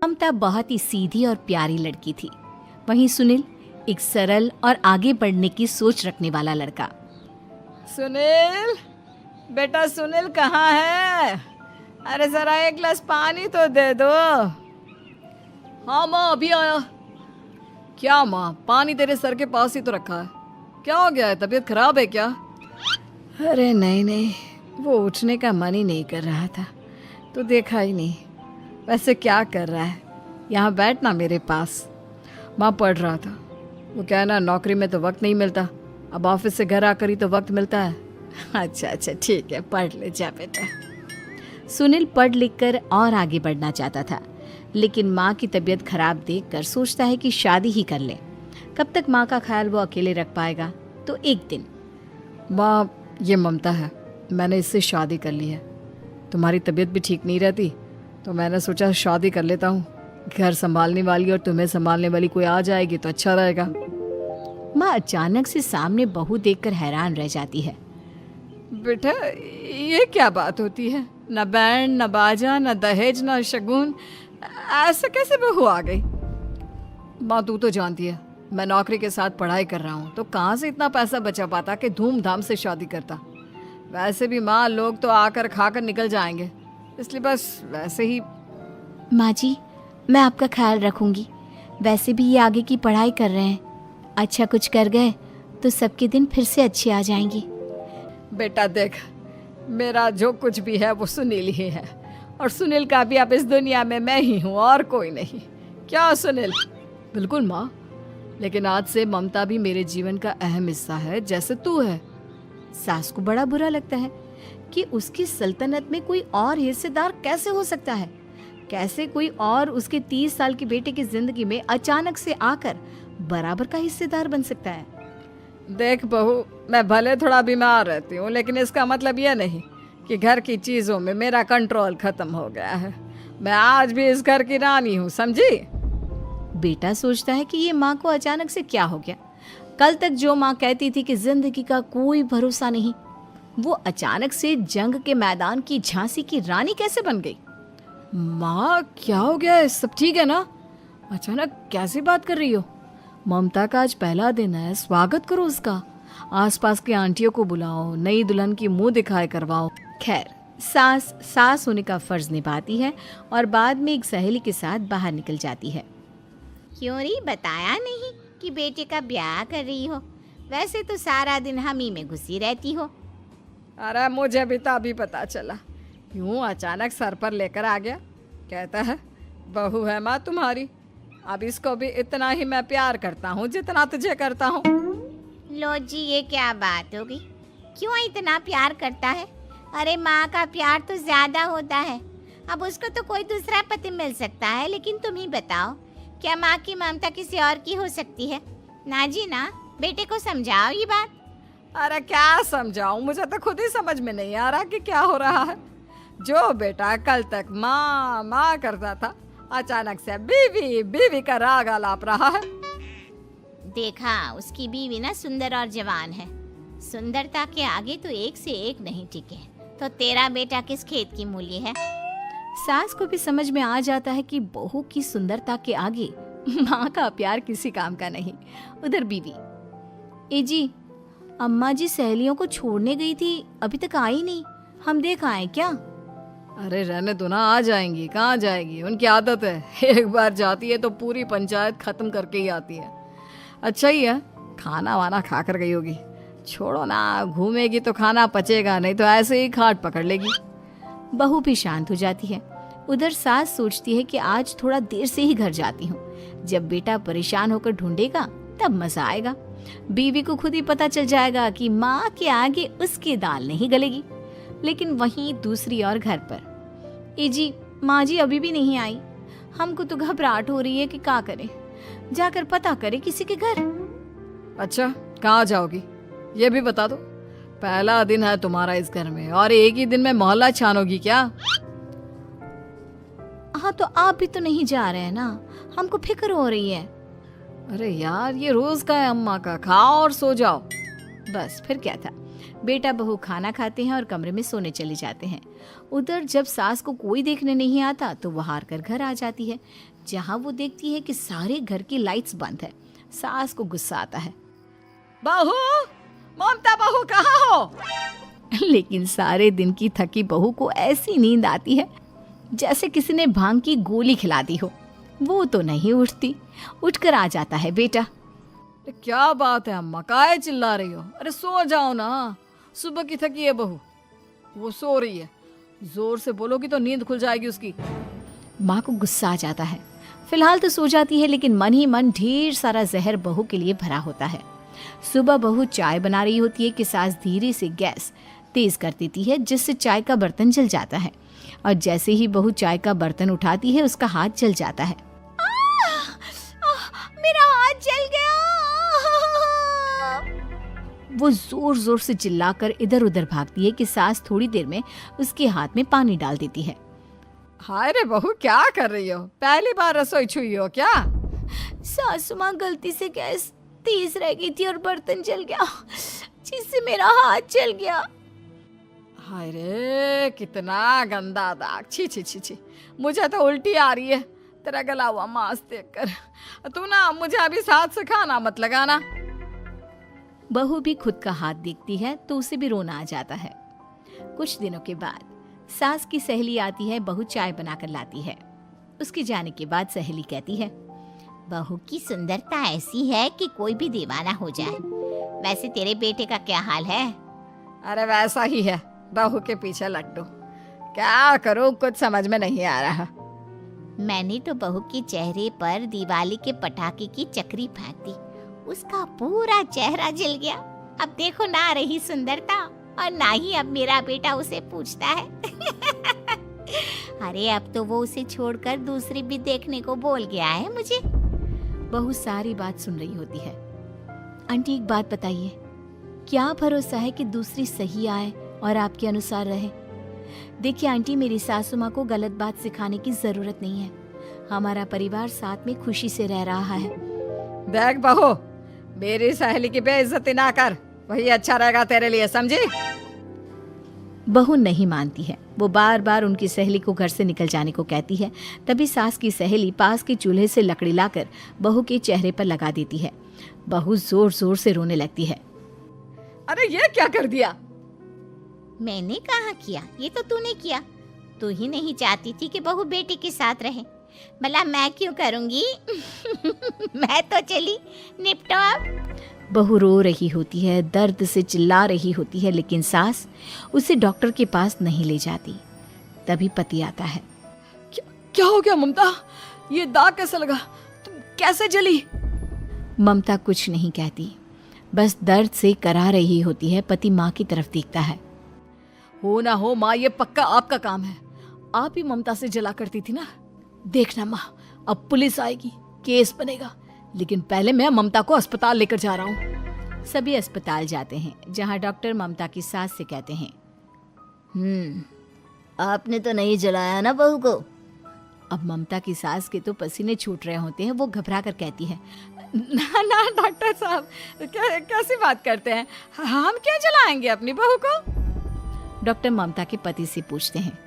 ममता बहुत ही सीधी और प्यारी लड़की थी। वहीं सुनील एक सरल और आगे बढ़ने की सोच रखने वाला लड़का। सुनील, बेटा सुनील कहाँ है? अरे जरा एक गिलास पानी तो दे दो। हाँ माँ, अभी आया। क्या माँ, पानी तेरे सर के पास ही तो रखा है। क्या हो गया है, तबीयत खराब है क्या? अरे नहीं नहीं, वो उठने का मन ही नहीं कर रहा था तो देखा ही नहीं। वैसे क्या कर रहा है? यहाँ बैठ ना मेरे पास। माँ पढ़ रहा था। वो क्या है ना, नौकरी में तो वक्त नहीं मिलता, अब ऑफिस से घर आकर ही तो वक्त मिलता है। अच्छा अच्छा ठीक है, पढ़ ले जा बेटा। सुनील पढ़ लिख कर और आगे बढ़ना चाहता था, लेकिन माँ की तबीयत खराब देखकर सोचता है कि शादी ही कर ले। कब तक माँ का ख्याल वो अकेले रख पाएगा। तो एक दिन, माँ ये ममता है, मैंने इससे शादी कर ली है। तुम्हारी तबीयत भी ठीक नहीं रहती तो मैंने सोचा शादी कर लेता हूँ। घर संभालने वाली और तुम्हें संभालने वाली कोई आ जाएगी तो अच्छा रहेगा। माँ अचानक से सामने बहू देखकर हैरान रह जाती है। बेटा ये क्या बात होती है? न बैंड, न बाजा, न दहेज, न शगुन, ऐसे कैसे बहू आ गई? माँ तू तो जानती है मैं नौकरी के साथ पढ़ाई कर रहा हूँ, तो कहाँ से इतना पैसा बचा पाता कि धूमधाम से शादी करता। वैसे भी माँ, लोग तो आकर खाकर निकल जाएंगे, इसलिए बस वैसे ही। माँ जी, मैं आपका ख्याल रखूंगी। वैसे भी ये आगे की पढ़ाई कर रहे हैं, अच्छा कुछ कर गए तो सबके दिन फिर से अच्छे आ जाएंगे। बेटा देख, मेरा जो कुछ भी है वो सुनील ही है, और सुनील का भी अब इस दुनिया में मैं ही हूँ और कोई नहीं। क्या सुनील? बिल्कुल माँ, लेकिन आज से ममता भी मेरे जीवन का अहम हिस्सा है, जैसे तू है। सास को बड़ा बुरा लगता है कि उसकी सल्तनत में कोई और हिस्सेदार कैसे हो सकता है। कैसे कोई और उसके 30 साल के बेटे की जिंदगी में अचानक से आकर बराबर का हिस्सेदार बन सकता है। देख बहू, मैं भले थोड़ा बीमार रहती हूँ, लेकिन इसका मतलब यह नहीं कि घर की चीज़ों में मेरा कंट्रोल खत्म हो गया है। मैं आज भी इस घर की रानी हूँ, समझी? बेटा सोचता है कि ये माँ को अचानक से क्या हो गया। कल तक जो माँ कहती थी कि जिंदगी का कोई भरोसा नहीं, वो अचानक से जंग के मैदान की झांसी की रानी कैसे बन गई। माँ क्या हो गया है? सब ठीक है ना? अचानक कैसी बात कर रही हो? ममता का आज पहला दिन है, स्वागत करो उसका। आसपास की आंटियों को बुलाओ, नई दुल्हन की मुंह दिखाए करवाओ। खैर, सास होने का फर्ज निभाती है और बाद में एक सहेली के साथ बाहर निकल जाती है। क्यों री, बताया नहीं कि बेटे का ब्याह कर रही हो? वैसे तो सारा दिन हम ही में घुसी रहती हो। अरे मुझे भी तो अभी पता चला, यूं अचानक सर पर लेकर आ गया। कहता है बहू है माँ तुम्हारी, अब इसको भी इतना ही मैं प्यार करता हूँ जितना तुझे करता हूँ। लो जी, ये क्या बात होगी? क्यों इतना प्यार करता है? अरे माँ का प्यार तो ज्यादा होता है। अब उसको तो कोई दूसरा पति मिल सकता है, लेकिन तुम ही बताओ, क्या माँ की ममता किसी और की हो सकती है? ना जी ना, बेटे को समझाओ ये बात। अरे क्या समझाऊं, मुझे तो खुद ही समझ में नहीं आ रहा कि क्या हो रहा है। जो बेटा कल तक माँ माँ करता था, अचानक से बीवी बीवी का राग आलाप रहा है। देखा, उसकी बीवी ना सुंदर और जवान है। सुंदरता के आगे तो एक से एक नहीं टिके, तो तेरा बेटा किस खेत की मूली है? सास को भी समझ में आ जाता है कि बहू की सुंदरता के आगे माँ का प्यार किसी काम का नहीं। उधर बीवी, ए जी, अम्मा जी सहेलियों को छोड़ने गई थी, अभी तक आई नहीं, हम देख आए क्या? अरे रहने दो ना, आ जाएंगी। कहाँ जाएगी, उनकी आदत है, एक बार जाती है तो पूरी पंचायत खत्म करके ही आती है। अच्छा ही है, खाना वाना खा कर गई होगी। छोड़ो ना, घूमेगी तो खाना पचेगा, नहीं तो ऐसे ही खाट पकड़ लेगी। बहू भी शांत हो जाती है। उधर सास सोचती है कि आज थोड़ा देर से ही घर जाती हूँ, जब बेटा परेशान होकर ढूंढेगा तब मजा आएगा। बीवी को खुद ही पता चल जाएगा कि माँ के आगे उसकी दाल नहीं गलेगी। लेकिन वहीं दूसरी ओर घर पर, ए जी, माँ जी अभी भी नहीं आई, हमको तो घबराहट हो रही है कि क्या करें, जाकर पता करें किसी के घर। अच्छा, कहाँ जाओगी ये भी बता दो। पहला दिन है तुम्हारा इस घर में और एक ही दिन में मोहल्ला छानोगी क्या? हाँ, तो आप भी तो नहीं जा रहे हैं ना, हमको फिक्र हो रही है। अरे यार, ये रोज का है अम्मा का, खाओ और सो जाओ। बस फिर क्या था, बेटा बहू खाना खाते हैं और कमरे में सोने चले जाते हैं। उधर जब सास को कोई देखने नहीं आता तो वह हार कर घर आ जाती है, जहाँ वो देखती है कि सारे घर की लाइट्स बंद है। सास को गुस्सा आता है। बहू, ममता बहू कहाँ हो? लेकिन सारे दिन की थकी बहू को ऐसी नींद आती है जैसे किसी ने भांग की गोली खिला दी हो। वो तो नहीं उठती। उठकर आ जाता है बेटा। अरे क्या बात है अम्मा, काहे चिल्ला रही हो? अरे सो जाओ ना, सुबह की थकी है बहू, वो सो रही है। जोर से बोलोगी तो नींद खुल जाएगी उसकी। माँ को गुस्सा आ जाता है। फिलहाल तो सो जाती है, लेकिन मन ही मन ढेर सारा जहर बहू के लिए भरा होता है। सुबह बहू चाय बना रही होती है कि सास धीरे से गैस तेज कर देती है, जिससे चाय का बर्तन जल जाता है। और जैसे ही बहू चाय का बर्तन उठाती है उसका हाथ जल जाता है। मेरा हाथ जल गया। वो जोर जोर से चिल्लाकर इधर उधर भागती है कि सास थोड़ी देर में उसके हाथ में पानी डाल देती है। हाय रे बहू, क्या कर रही हो? पहली बार रसोई छुई हो क्या? सासू माँ गलती से गैस तेज रह गई थी और बर्तन जल गया, जिससे मेरा हाथ जल गया। हाय रे, कितना गंदा दाग। छी छी छी छी, मुझे तो उल्टी आ रही है तेरा गला हुआ मांस देखकर। तू ना मुझे अभी साथ से खाना मत लगाना। बहू भी खुद का हाथ देखती है तो उसे भी रोना आ जाता है। कुछ दिनों के बाद सास की सहेली आती है, बहू चाय बनाकर लाती है। उसके जाने के बाद सहेली कहती है, बहू की सुंदरता ऐसी है कि कोई भी दीवाना हो जाए। वैसे तेरे बेटे का क्या हाल है? अरे वैसा ही है, बहू के पीछे लट्टू। क्या करूं, कुछ समझ में नहीं आ रहा। मैंने तो बहू के चेहरे पर दिवाली के पटाखे की चक्री फेंक दी, उसका पूरा चेहरा जल गया। अब देखो ना रही सुंदरता, और ना ही अब मेरा बेटा उसे पूछता है। अरे अब तो वो उसे छोड़कर दूसरी भी देखने को बोल गया है मुझे। बहू सारी बात सुन रही होती है। आंटी एक बात बताइए, क्या भरोसा है कि दूसरी सही आए और आपके अनुसार रहे? देखिए आंटी, मेरी सासू माँ को गलत बात सिखाने की जरूरत नहीं है। हमारा परिवार साथ में खुशी से रह रहा है। देख बहू, मेरी सहेली की बेइज्जती ना कर, वही अच्छा रहेगा तेरे लिए, समझी? बहू नहीं मानती है। वो बार बार उनकी सहेली को घर से निकल जाने को कहती है। तभी सास की सहेली पास के चूल्हे से लकड़ी लाकर बहू के चेहरे पर लगा देती है। बहू जोर जोर से रोने लगती है। अरे ये क्या कर दिया? मैंने कहाँ किया, ये तो तूने किया। तू ही नहीं चाहती थी कि बहू बेटे के साथ रहे, भला मैं क्यों करूंगी? मैं तो चली, निपटो अब। बहू रो रही होती है, दर्द से चिल्ला रही होती है, लेकिन सास उसे डॉक्टर के पास नहीं ले जाती। तभी पति आता है। क्या हो गया ममता? ये दाग कैसे लगा? तुम कैसे जली? ममता कुछ नहीं कहती, बस दर्द से करा रही होती है। पति माँ की तरफ देखता है। हो ना हो माँ, ये पक्का आपका काम है। आप ही ममता से जला करती थी ना। देखना माँ, अब पुलिस आएगी, केस बनेगा, लेकिन पहले मैं ममता को अस्पताल लेकर जा रहा हूँ। सभी अस्पताल जाते हैं, जहाँ डॉक्टर ममता की सास से कहते हैं, आपने तो नहीं जलाया ना बहू को? अब ममता की सास के तो पसीने छूट रहे होते हैं। वो घबरा कर कहती है, ना ना डॉक्टर साहब, कैसी बात करते हैं? हम क्या जलाएंगे अपनी बहू को? डॉक्टर ममता के पति से पूछते हैं।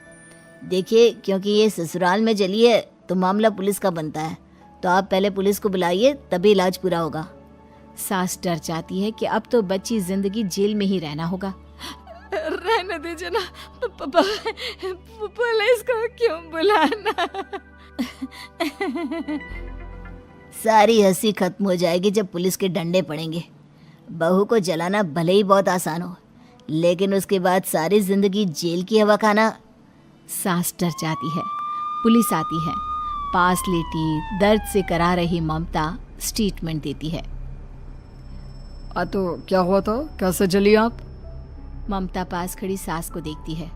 देखिए, क्योंकि ये ससुराल में जली है तो मामला पुलिस का बनता है, तो आप पहले पुलिस को बुलाइए, तभी इलाज पूरा होगा। सास डर जाती है कि अब तो बच्ची जिंदगी जेल में ही रहना होगा। रहने दीजिए ना, पुलिस को क्यों बुलाना? सारी हंसी खत्म हो जाएगी जब पुलिस के डंडे पड़ेंगे। बहू को जलाना भले ही बहुत आसान हो, लेकिन उसके बाद सारी जिंदगी जेल की हवा खाना। सास डर जाती है। पुलिस आती है। पास लेटी दर्द से करा रही ममता स्टेटमेंट देती है। तो क्या हुआ था? कैसे जली आप? ममता पास खड़ी सास को देखती है।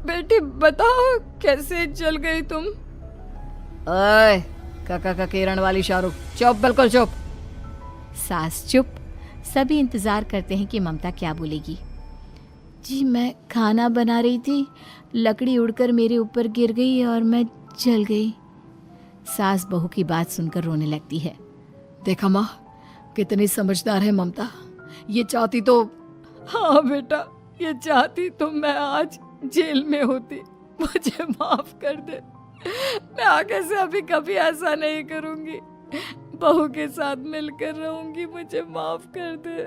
बेटी बताओ, कैसे जल गई तुम? ओए, काका का किरण वाली शाहरुख, चुप, बिल्कुल चुप। सास चुप। सभी इंतजार करते हैं कि ममता क्या बोलेगी। जी मैं खाना बना रही थी, लकड़ी उड़कर मेरे ऊपर गिर गई और मैं जल गई। सास बहू की बात सुनकर रोने लगती है। देखा माँ, कितनी समझदार है ममता। ये चाहती तो हाँ बेटा, ये चाहती तो मैं आज जेल में होती। मुझे माफ कर दे, मैं आगे से अभी कभी ऐसा नहीं करूंगी। बहू के साथ मिलकर रहूंगी, मुझे माफ कर दे।